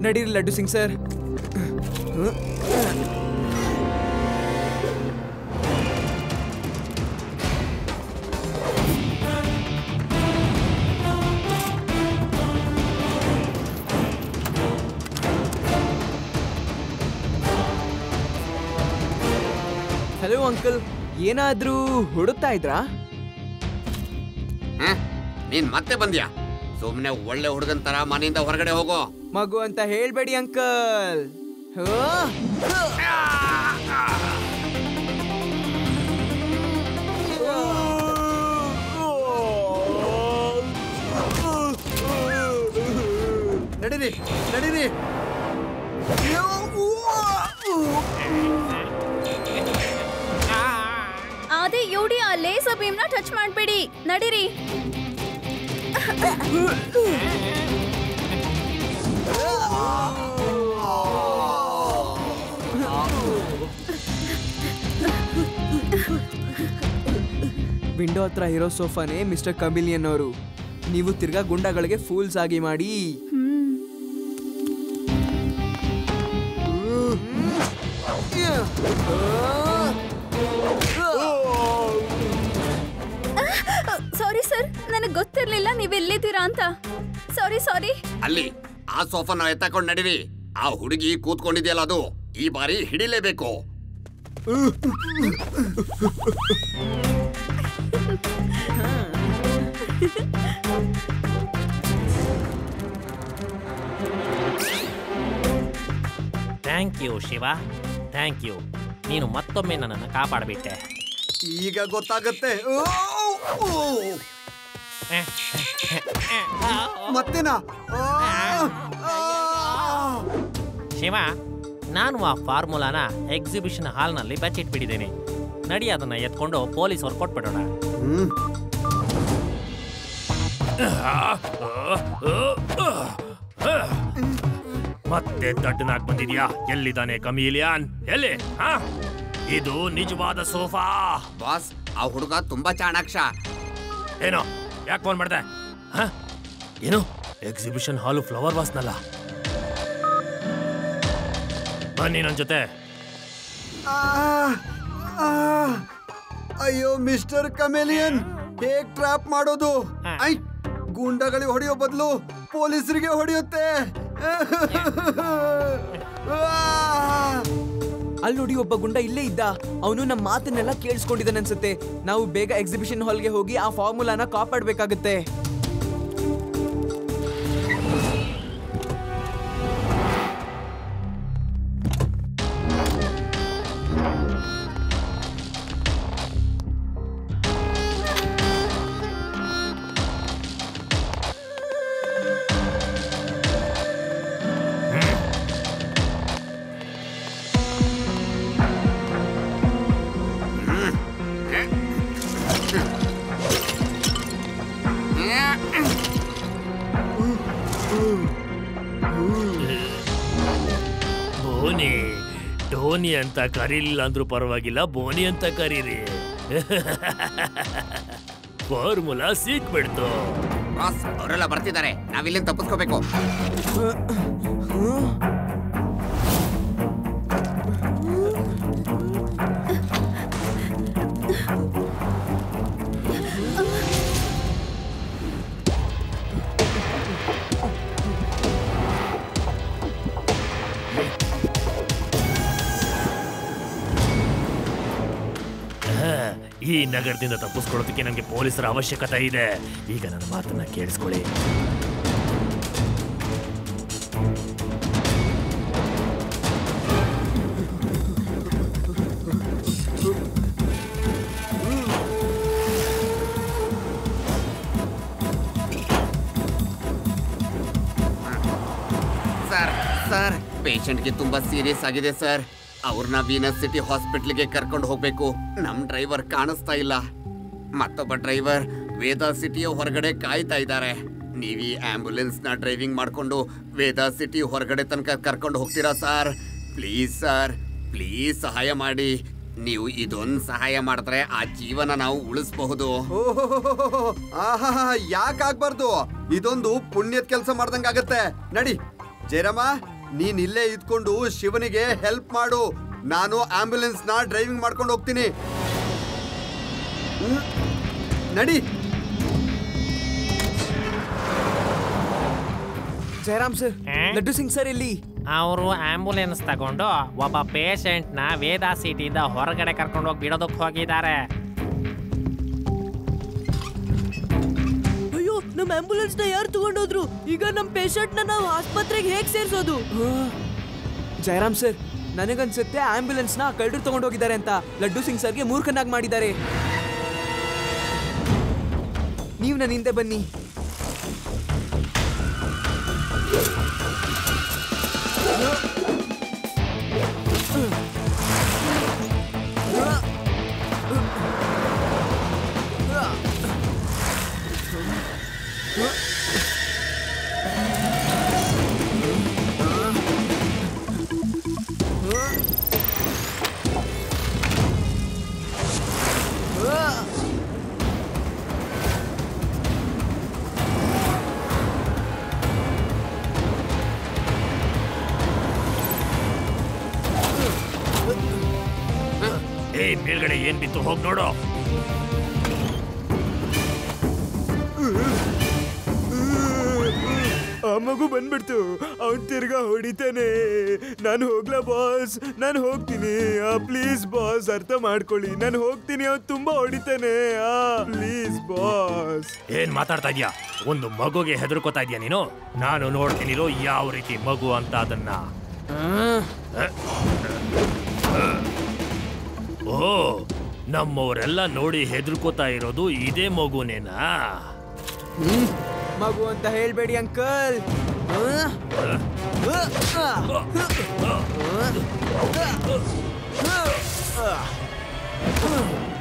ನಡೀರಿ laddu Singh sir. Hello uncle, ಏನಾದ್ರೂ ಹುಡುಕ್ತಾ ಇದ್ರಾ? ನೀನ್ ಮತ್ತೆ ಬಂದ್ಯಾ? ಸುಮ್ನೆ ಒಳ್ಳೆ ಹುಡುಗನ್ ತರ ಮನೆಯಿಂದ ಹೊರಗಡೆ ಹೋಗೋ. ಮಗು ಅಂತ ಹೇಳ್ಬೇಡಿ ಅಂಕಲ್. ನಡೀರಿ ನಡೀರಿ. ಅದೇ ಯೋಡಿ, ಆ ಲೇಸರ್ ಬೀಮ್ನ ಟಚ್ ಮಾಡಬೇಡಿ. ನಡೀರಿ. ವಿಂಡೋ ಹತ್ರ ಇರೋ ಸೋಫಾನೇ ಮಿಸ್ಟರ್ ಕಮಿಲಿಯನ್ ಅವರು. ನೀವು ತಿರ್ಗಾ ಗುಂಡಗಳಿಗೆ ಫೂಲ್ಸ್ ಆಗಿ ಮಾಡಿ. ಸಾರಿ ಸರ್, ನನಗೆ ಗೊತ್ತಿರ್ಲಿಲ್ಲ ನೀವು ಎಲ್ಲಿದ್ದೀರಾ ಅಂತ. ಸಾರಿ. ಅಲ್ಲಿ ಆ ಸೋಫಾನ ಎತ್ತಕೊಂಡು ನಡೀರಿ. ಆ ಹುಡುಗಿ ಕೂತ್ಕೊಂಡಿದ್ಯಲ್ಲ, ಅದು ಈ ಬಾರಿ ಹಿಡಿಲೇಬೇಕು. Thank you Shiva, thank you. ನೀನು ಮತ್ತೊಮ್ಮೆ ನನ್ನನ್ನು ಕಾಪಾಡಿಬಿಟ್ಟೆ. ಈಗ ಗೊತ್ತಾಗತ್ತೆ. ಮತ್ತೇನಾ? ಶಿವ, ನಾನು ಆ ಫಾರ್ಮುಲಾನ ಎಕ್ಸಿಬಿಷನ್ ಹಾಲ್ನಲ್ಲಿ ಬಚ್ಚಿಟ್ಬಿಟ್ಟಿದ್ದೀನಿ. ನಡಿ, ಅದನ್ನ ಎತ್ಕೊಂಡು ಪೊಲೀಸವ್ರು ಕೊಟ್ಬಿಡೋಣ. ಮತ್ತೆ ದಡ್ಡನಾಗ್ ಬಂದಿದ್ಯಾ? ಎಲ್ಲಿದ್ದಾನೆ ಕಮೀಲಿಯನ್? ಎಲ್ಲಿ? ಇದು ನಿಜವಾದ ಸೋಫಾ. ಬಾಸ್, ಆ ಹುಡುಗ ತುಂಬಾ ಚಾಣಾಕ್ಷ. ಏನೋ, ಯಾಕೆ ಫೋನ್ ಮಾಡ್ದೆ? ಏನು ಎಕ್ಸಿಬಿಷನ್ ಹಾಲು ಫ್ಲವರ್ ವಾಸ್ನಲ್ಲ? ಬನ್ನಿ ನನ್ನ ಜೊತೆ. ಅಯ್ಯೋ ಮಿಸ್ಟರ್ ಕಮೇಲಿಯನ್, ಹೇಗ್ ಟ್ರಾಪ್ ಮಾಡೋದು? ಗೂಂಡಗಳಿಗೆ ಹೊಡೆಯೋ ಬದಲು ಪೊಲೀಸರಿಗೆ ಹೊಡೆಯುತ್ತೆ. ಅಲ್ಲಿ ನೋಡಿ, ಒಬ್ಬ ಗುಂಡ ಇಲ್ಲೇ ಇದ್ದ. ಅವನು ನಮ್ಮ ಮಾತನ್ನೆಲ್ಲ ಕೇಳಿಸ್ಕೊಂಡಿದ್ದಾನೆ ಅನ್ಸುತ್ತೆ. ನಾವು ಬೇಗ ಎಕ್ಸಿಬಿಷನ್ ಹಾಲ್ಗೆ ಹೋಗಿ ಆ ಫಾರ್ಮುಲಾನ ಕಾಪಾಡಬೇಕಾಗುತ್ತೆ. ಬೋನಿ ಅಂತ ಕರೀಲಿಲ್ಲ ಅಂದ್ರೂ ಪರವಾಗಿಲ್ಲ, ಬೋನಿ ಅಂತ ಕರೀರಿ. ಫಾರ್ಮುಲಾ ಸಿಕ್ಬಿಡ್ತು. ಬಾಸ್, ಅವರೆಲ್ಲ ಬರ್ತಿದ್ದಾರೆ. ನಾವಿಲ್ಲಿಂದ ತಪ್ಪಿಸ್ಕೋಬೇಕು. ಈ ನಗರದಿಂದ ತಪ್ಪಿಸ್ಕೊಳ್ಳೋದಕ್ಕೆ ನಮಗೆ ಪೊಲೀಸರ ಅವಶ್ಯಕತೆ ಇದೆ. ಈಗ ನನ್ನ ಮಾತನ್ನ ಕೇಳಿಸ್ಕೊಳ್ಳಿ. ಸರ್, ಪೇಷಂಟ್ಗೆ ತುಂಬಾ ಸೀರಿಯಸ್ ಆಗಿದೆ ಸರ್. ಅವ್ರನ್ನ ವೀನಸ್ ಸಿಟಿ ಹಾಸ್ಪಿಟ್ಲಿಗೆ ಕರ್ಕೊಂಡು ಹೋಗ್ಬೇಕು. ನಮ್ ಡ್ರೈವರ್ ಕಾಣಿಸ್ತಾ ಇಲ್ಲ. ಮತ್ತೊಬ್ಬ ಡ್ರೈವರ್ ವೇದಾ ಸಿಟಿಯ ಹೊರಗಡೆ ಕಾಯ್ತಾ ಇದ್ದಾರೆ. ನೀವು ಈ ಆಂಬ್ಯುಲೆನ್ಸ್ ನ ಡ್ರೈವಿಂಗ್ ಮಾಡ್ಕೊಂಡು ವೇದಾ ಸಿಟಿ ಹೊರಗಡೆ ತನಕ ಕರ್ಕೊಂಡು ಹೋಗ್ತೀರಾ ಸರ್? ಸರ್ ಪ್ಲೀಸ್ ಸಹಾಯ ಮಾಡಿ. ನೀವು ಇದೊಂದು ಸಹಾಯ ಮಾಡಿದ್ರೆ ಆ ಜೀವನ ನಾವು ಉಳಿಸಬಹುದು. ಯಾಕಾಗ್ಬಾರ್ದು? ಇದೊಂದು ಪುಣ್ಯದ ಕೆಲಸ ಮಾಡ್ದಂಗಾಗತ್ತೆ. ನಡಿ ಜಯರಾಮ, ನೀನ್ ಇಲ್ಲೇ ಇದ್ಕೊಂಡು ಶಿವನಿಗೆ ಹೆಲ್ಪ್ ಮಾಡು. ನಾನು ಆಂಬ್ಯುಲೆನ್ಸ್ ನ ಡ್ರೈವಿಂಗ್ ಮಾಡ್ಕೊಂಡು ಹೋಗ್ತೀನಿ. ನಡಿ. ಜಯರಾಮ್ ಸರ್, ಲಡ್ಡು ಸಿಂಗ್ ಸರ್ ಇಲ್ಲಿ. ಅವರು ಆಂಬುಲೆನ್ಸ್ ತಗೊಂಡು ಒಬ್ಬ ಪೇಷಂಟ್ನ ವೇದಾ ಸಿಟಿಯಿಂದ ಹೊರಗಡೆ ಕರ್ಕೊಂಡು ಹೋಗಿ ಬಿಡೋದಕ್ಕೆ ಹೋಗಿದ್ದಾರೆ. ಅಯ್ಯೋ, ನಮ್ಮ ಆಂಬುಲೆನ್ಸ್ ನ ಯಾರು ತಗೊಂಡೋದ್ರು? ಈಗ ನಮ್ಮ ಪೇಷಂಟ್ ನ ನಾವು ಆಸ್ಪತ್ರೆಗೆ ಹೇಗ್ ಸೇರ್ಸೋದು? ಜಯರಾಮ್ ಸರ್, ನನಗನ್ಸುತ್ತೆ ಆಂಬ್ಯುಲೆನ್ಸ್ ನ ಕಳ್ಳರು ತಗೊಂಡು ಹೋಗಿದ್ದಾರೆ ಅಂತ. ಲಡ್ಡು ಸಿಂಗ್ ಸರ್ಗೆ ಮೂರ್ಖನಾಗಿ ಮಾಡಿದ್ದಾರೆ. ನೀವು ನನ್ನ ಹಿಂದೆ ಬನ್ನಿ. ಮೇಲ್ಗಡೆ ಏನ್ ಬಿತ್ತು, ಹೋಗಿ ನೋಡು. ಆ ಮಗು ಬಂದ್ಬಿಡ್ತು. ಅವನ್ ತಿರ್ಗಾ ಹೊಡಿತಾನೆ. ನಾನು ಹೋಗ್ಲಾ ಬಾಸ್? ನಾನು ಹೋಗ್ತೀನಿ. ಪ್ಲೀಸ್ ಬಾಸ್, ಅರ್ಥ ಮಾಡ್ಕೊಳ್ಳಿ. ನಾನು ಹೋಗ್ತೀನಿ. ಅವ್ನು ತುಂಬಾ ಹೊಡಿತಾನೆ. Please boss. ಏನ್ ಮಾತಾಡ್ತಾ ಇದ್ಯಾ? ಒಂದು ಮಗುಗೆ ಹೆದರ್ಕೋತಾ ಇದ್ಯಾ ನೀನು? ನಾನು ನೋಡ್ತೀನಿರೋ ಯಾವ ರೀತಿ ಮಗು ಅಂತ ಅದನ್ನ. ಓ, ನಮ್ಮವರೆಲ್ಲ ನೋಡಿ ಹೆದರ್ಕೋತಾ ಇರೋದು ಇದೇ ಮಗುನೇನಾ? ಮಗು ಅಂತ ಹೇಳ್ಬೇಡಿ ಅಂಕಲ್.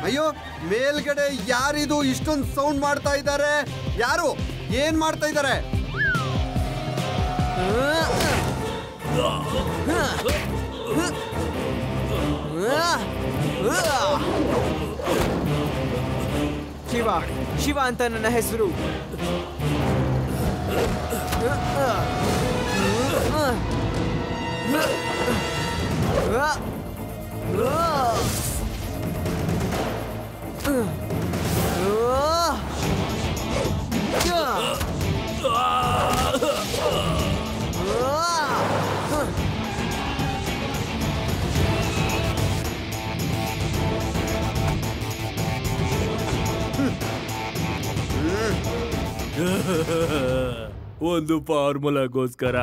ಅಯ್ಯೋ, ಮೇಲ್ಗಡೆ ಯಾರಿದು ಇಷ್ಟೊಂದು ಸೌಂಡ್ ಮಾಡ್ತಾ ಇದ್ದಾರೆ? ಯಾರು? ಏನ್ ಮಾಡ್ತಾ ಇದ್ದಾರೆ? ಶಿವ, ಶಿವ ಅಂತ ನನ್ನ ಹೆಸರು. ಒಂದು ಫಾರ್ಮುಲಾಗೋಸ್ಕರ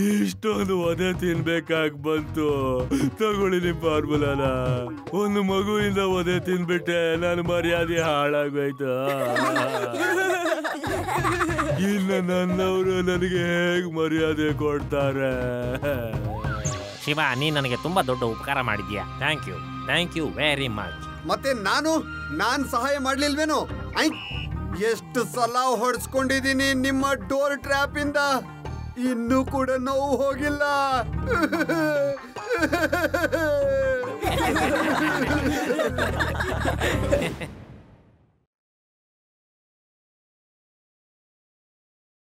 ಇಷ್ಟೊಂದು ಒದೆ ತಿನ್ಬೇಕಾಗಿ ಬಂತು. ತಗೊಳ್ಳಿ ನಿಮ್ ಫಾರ್ಮುಲಾನ. ಒಂದು ಮಗುವಿಂದ ಒದೆ ತಿನ್ಬಿಟ್ಟೆ, ನನ್ನ ಮರ್ಯಾದೆ ಹಾಳಾಗೋಯ್ತು. ಇನ್ನು ನನ್ನವರು ನನಗೆ ಹೇಗ್ ಮರ್ಯಾದೆ ಕೊಡ್ತಾರೆ? ಶಿವ, ನೀನ್ ನನಗೆ ತುಂಬಾ ದೊಡ್ಡ ಉಪಕಾರ ಮಾಡಿದ್ಯಾ. Thank you very much. ಮತ್ತೆ ನಾನ್ ಸಹಾಯ ಮಾಡ್ಲಿಲ್ವೇನು? ಎಷ್ಟು ಸಲ ಹೊಡ್ಸ್ಕೊಂಡಿದೀನಿ ನಿಮ್ಮ ಡೋರ್ ಟ್ರ್ಯಾಪ್ ಇಂದ. ಇನ್ನೂ ಕೂಡ ನೋವು ಹೋಗಿಲ್ಲ.